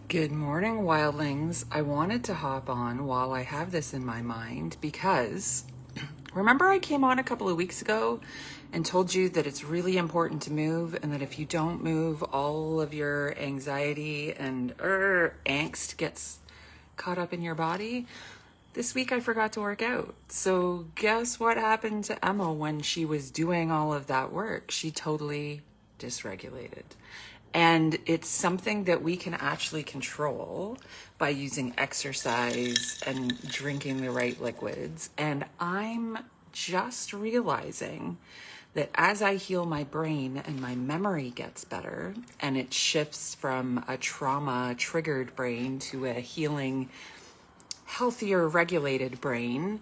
Good morning, wildlings. I wanted to hop on while I have this in my mind because remember I came on a couple of weeks ago and told you that it's really important to move, and that if you don't move, all of your anxiety and angst gets caught up in your body. This week I forgot to work out. So guess what happened to Emma when she was doing all of that work? She totally dysregulated. And it's something that we can actually control by using exercise and drinking the right liquids. And I'm just realizing that as I heal my brain and my memory gets better and it shifts from a trauma triggered brain to a healing, healthier, regulated brain,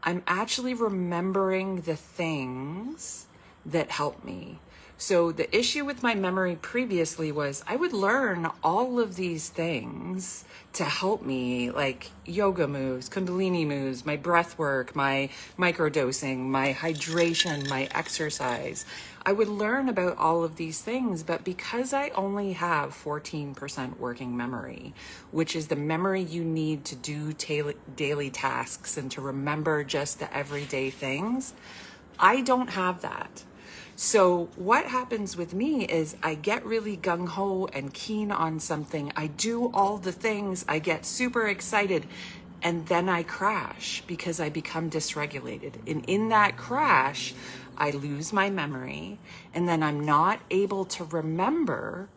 I'm actually remembering the things that help me. So the issue with my memory previously was I would learn all of these things to help me, like yoga moves, kundalini moves, my breath work, my microdosing, my hydration, my exercise. I would learn about all of these things, but because I only have 14% working memory, which is the memory you need to do daily tasks and to remember just the everyday things, I don't have that. So what happens with me is I get really gung-ho and keen on something. I do all the things. I get super excited. And then I crash because I become dysregulated. And in that crash, I lose my memory. And then I'm not able to remember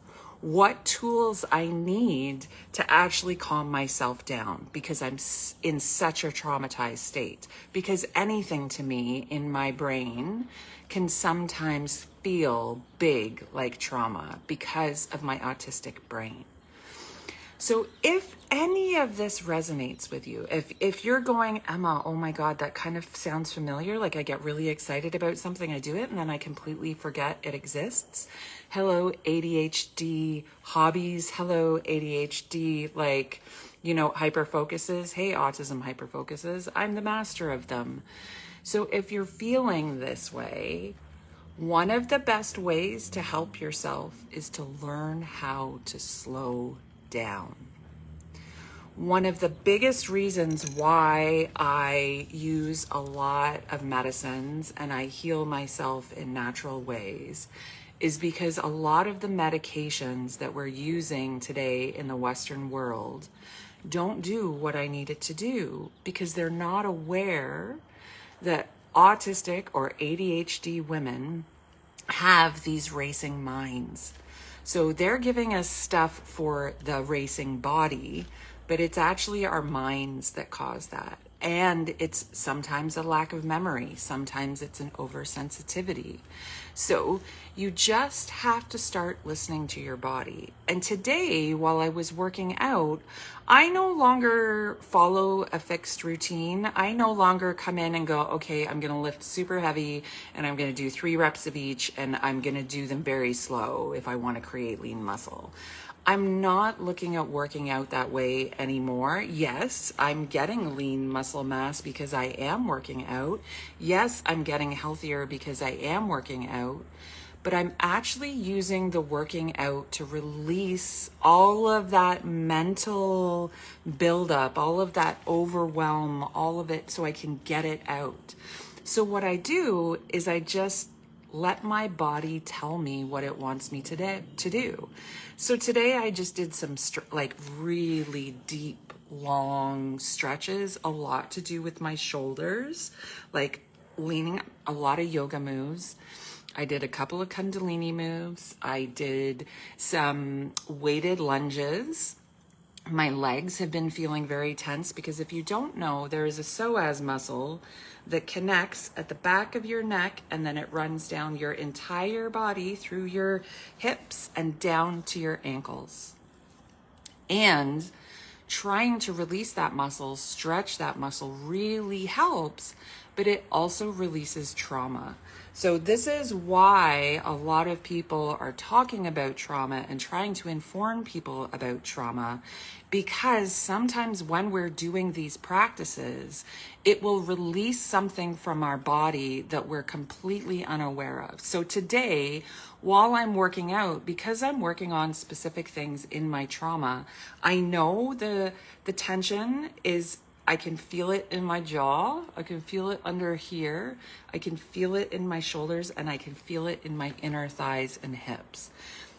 what tools I need to actually calm myself down because I'm in such a traumatized state. Because anything to me in my brain can sometimes feel big like trauma because of my autistic brain. So if any of this resonates with you, if you're going, Emma, oh my God, that kind of sounds familiar. Like I get really excited about something, I do it, and then I completely forget it exists. Hello, ADHD hobbies. Hello, ADHD, hyper focuses. Hey, autism hyper focuses. I'm the master of them. So if you're feeling this way, one of the best ways to help yourself is to learn how to slow down. One of the biggest reasons why I use a lot of medicines and I heal myself in natural ways is because a lot of the medications that we're using today in the Western world don't do what I need it to do because they're not aware that autistic or ADHD women have these racing minds. So they're giving us stuff for the racing body, but it's actually our minds that cause that. And it's sometimes a lack of memory. Sometimes it's an oversensitivity. So you just have to start listening to your body. And today, while I was working out, I no longer follow a fixed routine. I no longer come in and go, okay, I'm going to lift super heavy and I'm going to do 3 reps of each and I'm going to do them very slow if I want to create lean muscle. I'm not looking at working out that way anymore. Yes, I'm getting lean muscle mass because I am working out. Yes, I'm getting healthier because I am working out. But I'm actually using the working out to release all of that mental buildup, all of that overwhelm, all of it so I can get it out. So what I do is I just let my body tell me what it wants me to do. So today I just did some really deep, long stretches, a lot to do with my shoulders, like leaning, a lot of yoga moves. I did a couple of kundalini moves. I did some weighted lunges. My legs have been feeling very tense because if you don't know, there is a psoas muscle that connects at the back of your neck and then it runs down your entire body through your hips and down to your ankles. And trying to release that muscle, stretch that muscle really helps, but it also releases trauma. So this is why a lot of people are talking about trauma and trying to inform people about trauma, because sometimes when we're doing these practices, it will release something from our body that we're completely unaware of. So today, while I'm working out, because I'm working on specific things in my trauma, I know the tension is, I can feel it in my jaw, I can feel it under here, I can feel it in my shoulders, and I can feel it in my inner thighs and hips.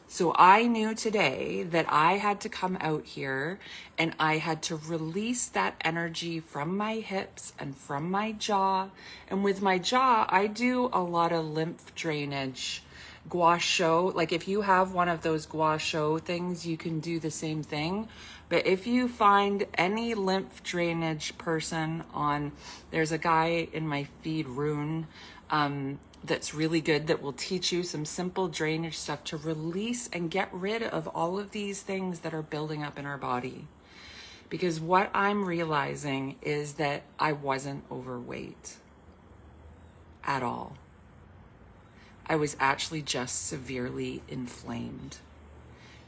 So I knew today that I had to come out here and I had to release that energy from my hips and from my jaw. And with my jaw, I do a lot of lymph drainage. Gua sho, like if you have one of those gua sho things, you can do the same thing. But if you find any lymph drainage person on, there's a guy in my feed, Rune, that's really good, that will teach you some simple drainage stuff to release and get rid of all of these things that are building up in our body. Because what I'm realizing is that I wasn't overweight at all. I was actually just severely inflamed.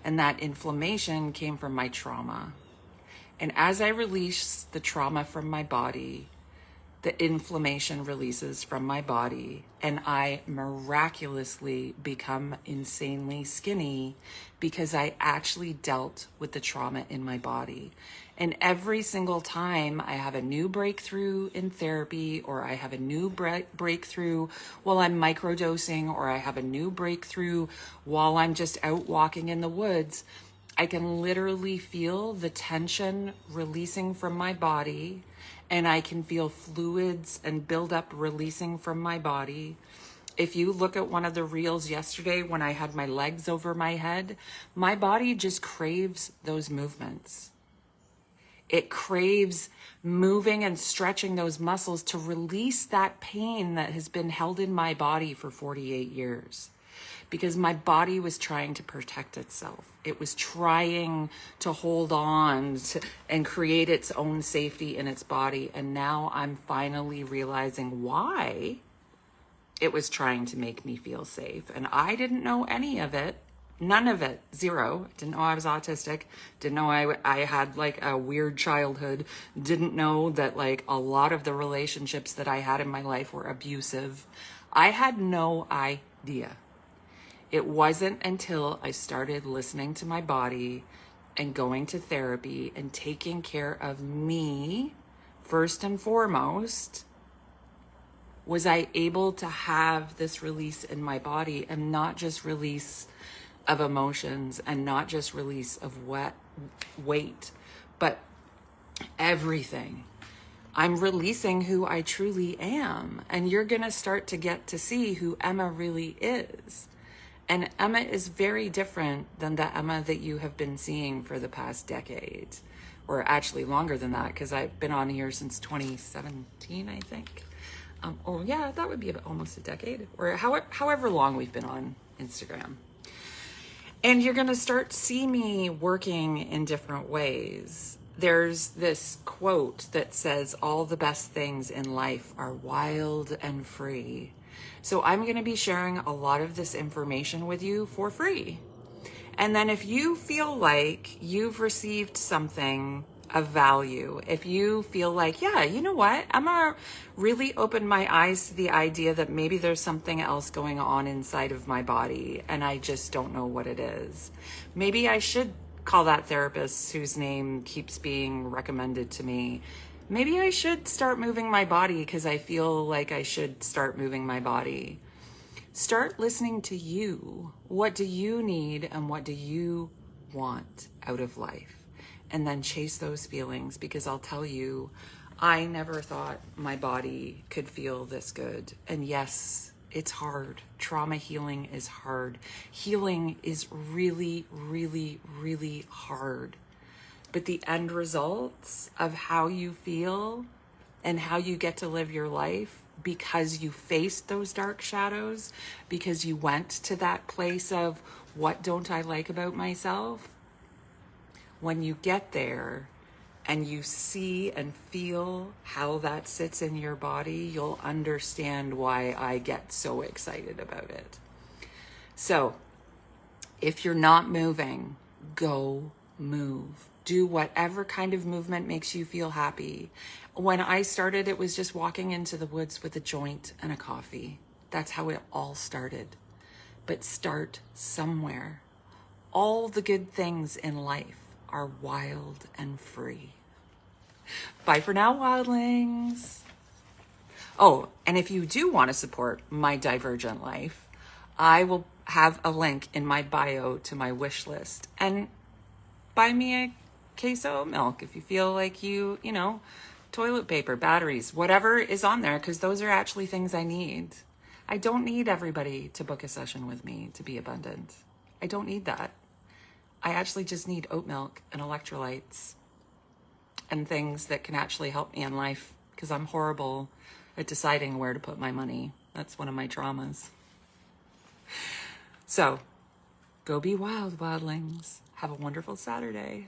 And that inflammation came from my trauma. And as I release the trauma from my body, the inflammation releases from my body, and I miraculously become insanely skinny because I actually dealt with the trauma in my body. And every single time I have a new breakthrough in therapy, or I have a new breakthrough while I'm microdosing, or I have a new breakthrough while I'm just out walking in the woods, I can literally feel the tension releasing from my body, and I can feel fluids and buildup releasing from my body. If you look at one of the reels yesterday when I had my legs over my head, my body just craves those movements. It craves moving and stretching those muscles to release that pain that has been held in my body for 48 years. Because my body was trying to protect itself. It was trying to hold on to, and create its own safety in its body. And now I'm finally realizing why it was trying to make me feel safe. And I didn't know any of it. None of it. Zero. Didn't know I was autistic. Didn't know I had like a weird childhood. Didn't know that like a lot of the relationships that I had in my life were abusive. I had no idea. It wasn't until I started listening to my body and going to therapy and taking care of me first and foremost was I able to have this release in my body, and not just release of emotions and not just release of weight, but everything. I'm releasing who I truly am, and you're going to start to get to see who Emma really is. And Emma is very different than the Emma that you have been seeing for the past decade, or actually longer than that, because I've been on here since 2017, I think. Oh yeah, that would be almost a decade, or however long we've been on Instagram. And you're gonna start to see me working in different ways. There's this quote that says, all the best things in life are wild and free. So I'm going to be sharing a lot of this information with you for free. And then if you feel like you've received something of value, if you feel like, yeah, you know what, I'm going to really open my eyes to the idea that maybe there's something else going on inside of my body and I just don't know what it is. Maybe I should call that therapist whose name keeps being recommended to me. Maybe I should start moving my body because I feel like I should start moving my body. Start listening to you. What do you need and what do you want out of life? And then chase those feelings, because I'll tell you, I never thought my body could feel this good. And yes, it's hard. Trauma healing is hard. Healing is really, really, really hard. But the end results of how you feel and how you get to live your life, because you faced those dark shadows, because you went to that place of, what don't I like about myself? When you get there, and you see and feel how that sits in your body, you'll understand why I get so excited about it. So if you're not moving, go move. Do whatever kind of movement makes you feel happy. When I started, it was just walking into the woods with a joint and a coffee. That's how it all started. But start somewhere. All the good things in life are wild and free. Bye for now, wildlings. Oh, and if you do want to support my divergent life, I will have a link in my bio to my wish list. And buy me a case of oat milk if you feel like you know, toilet paper, batteries, whatever is on there, because those are actually things I need. I don't need everybody to book a session with me to be abundant. I don't need that. I actually just need oat milk and electrolytes and things that can actually help me in life, because I'm horrible at deciding where to put my money. That's one of my traumas. So go be wild, wildlings. Have a wonderful Saturday.